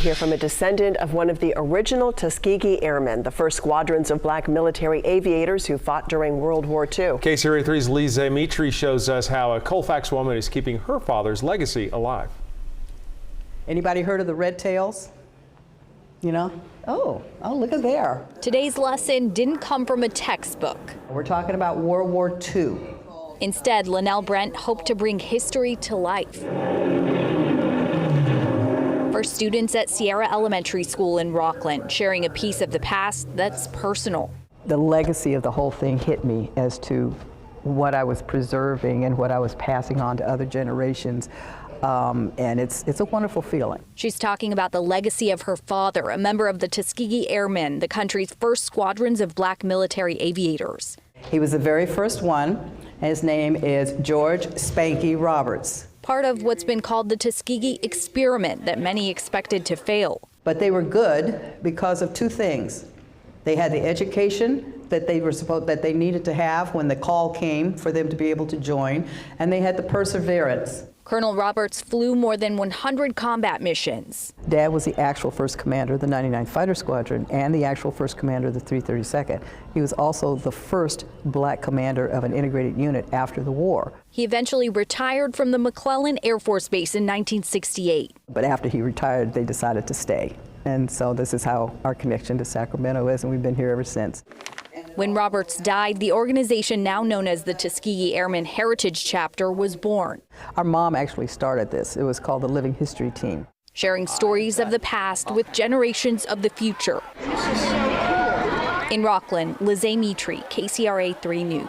hear from a descendant of one of the original Tuskegee Airmen, the first squadrons of black military aviators who fought during World War II. KCRA 3's Lisa Mitri shows us how a Colfax woman is keeping her father's legacy alive. Anybody heard of the Red Tails? You know? Oh, look at there. Today's lesson didn't come from a textbook. We're talking about World War II. Instead, Linnell Brent hoped to bring history to life. For students at Sierra Elementary School in Rockland, sharing a piece of the past that's personal. The legacy of the whole thing hit me as to what I was preserving and what I was passing on to other generations. And it's a wonderful feeling. She's talking about the legacy of her father, a member of the Tuskegee Airmen, the country's first squadrons of black military aviators. He was the very first one. His name is George Spanky Roberts. Part of what's been called the Tuskegee experiment that many expected to fail. But they were good because of two things. They had the education that they needed to have when the call came for them to be able to join, and they had the perseverance. Colonel Roberts flew more than 100 combat missions. Dad was the actual first commander of the 99th Fighter Squadron and the actual first commander of the 332nd. He was also the first black commander of an integrated unit after the war. He eventually retired from the McClellan Air Force Base in 1968. But after he retired, they decided to stay. And so this is how our connection to Sacramento is, and we've been here ever since. When Roberts died, the organization now known as the Tuskegee Airmen Heritage Chapter was born. Our mom actually started this. It was called the Living History Team. Sharing stories of the past with generations of the future. In Rockland, Lisa Mitri, KCRA 3 News.